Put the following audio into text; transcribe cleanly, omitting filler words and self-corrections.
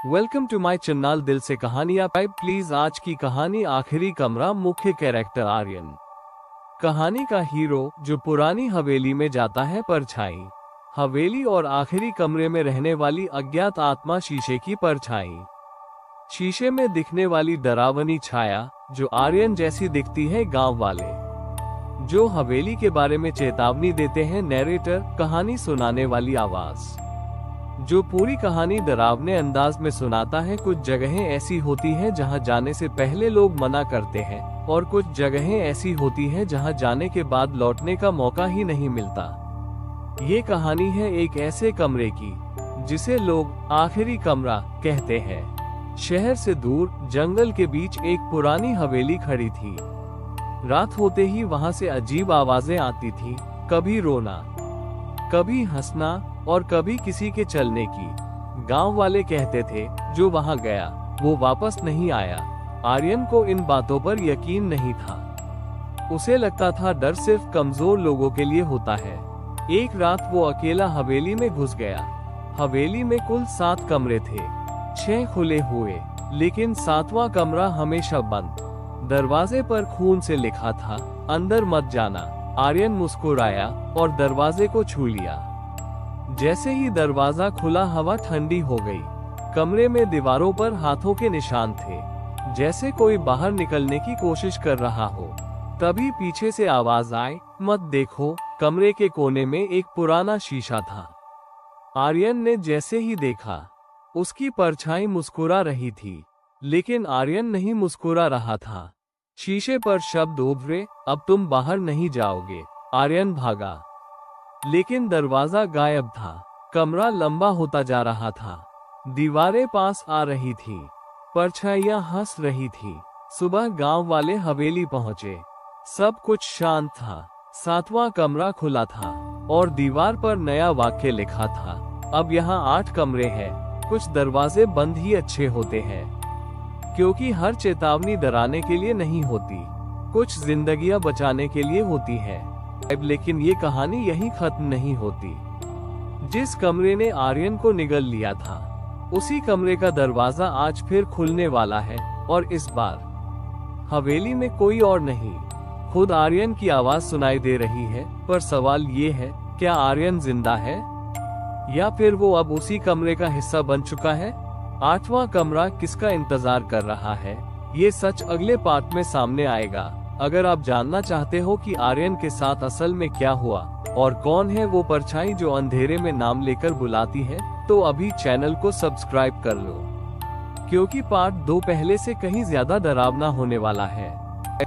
Welcome to my channel दिल से कहानियां टाइप प्लीज। आज की कहानी आखिरी कमरा। मुख्य कैरेक्टर आर्यन। कहानी का हीरो जो पुरानी हवेली में जाता है परछाई। हवेली और आखिरी कमरे में रहने वाली अज्ञात आत्मा शीशे की परछाई। शीशे में दिखने वाली डरावनी छाया जो आर्यन जैसी दिखती है। गांव वाले जो हवेली के बारे में चेतावनी देते हैं। नैरेटर कहानी सुनाने वाली आवाज जो पूरी कहानी डरावने अंदाज में सुनाता है। कुछ जगहें ऐसी होती हैं जहां जाने से पहले लोग मना करते हैं और कुछ जगहें ऐसी होती हैं जहां जाने के बाद लौटने का मौका ही नहीं मिलता। ये कहानी है एक ऐसे कमरे की जिसे लोग आखिरी कमरा कहते हैं। शहर से दूर जंगल के बीच एक पुरानी हवेली खड़ी थी। रात होते ही वहां से अजीब आवाजें आती थी, कभी रोना, कभी हंसना और कभी किसी के चलने की। गांव वाले कहते थे जो वहां गया वो वापस नहीं आया। आर्यन को इन बातों पर यकीन नहीं था। उसे लगता था डर सिर्फ कमजोर लोगों के लिए होता है। एक रात वो अकेला हवेली में घुस गया। हवेली में कुल 7 कमरे थे, 6 खुले हुए, लेकिन 7वां कमरा हमेशा बंद। दरवाजे पर खून से लिखा था, अंदर मत जाना। आर्यन मुस्कुराया और दरवाजे को छू लिया। जैसे ही दरवाजा खुला हवा ठंडी हो गई। कमरे में दीवारों पर हाथों के निशान थे, जैसे कोई बाहर निकलने की कोशिश कर रहा हो। तभी पीछे से आवाज आई, मत देखो। कमरे के कोने में एक पुराना शीशा था। आर्यन ने जैसे ही देखा, उसकी परछाई मुस्कुरा रही थी, लेकिन आर्यन नहीं मुस्कुरा रहा था। शीशे पर शब्द उभरे, अब तुम बाहर नहीं जाओगे। आर्यन भागा, लेकिन दरवाजा गायब था। कमरा लंबा होता जा रहा था। दीवारें पास आ रही थी, परछाइयां हंस रही थी। सुबह गांव वाले हवेली पहुंचे। सब कुछ शांत था। 7वां कमरा खुला था और दीवार पर नया वाक्य लिखा था, अब यहाँ 8 कमरे हैं। कुछ दरवाजे बंद ही अच्छे होते हैं, क्योंकि हर चेतावनी डराने के लिए नहीं होती, कुछ जिंदगियां बचाने के लिए होती है। लेकिन ये कहानी यहीं खत्म नहीं होती। जिस कमरे ने आर्यन को निगल लिया था, उसी कमरे का दरवाजा आज फिर खुलने वाला है। और इस बार हवेली में कोई और नहीं, खुद आर्यन की आवाज सुनाई दे रही है। पर सवाल ये है, क्या आर्यन जिंदा है या फिर वो अब उसी कमरे का हिस्सा बन चुका है? 8वां कमरा किसका इंतजार कर रहा है, ये सच अगले पार्ट में सामने आएगा। अगर आप जानना चाहते हो कि आर्यन के साथ असल में क्या हुआ और कौन है वो परछाई जो अंधेरे में नाम लेकर बुलाती है, तो अभी चैनल को सब्सक्राइब कर लो, क्योंकि पार्ट 2 पहले से कहीं ज्यादा डरावना होने वाला है।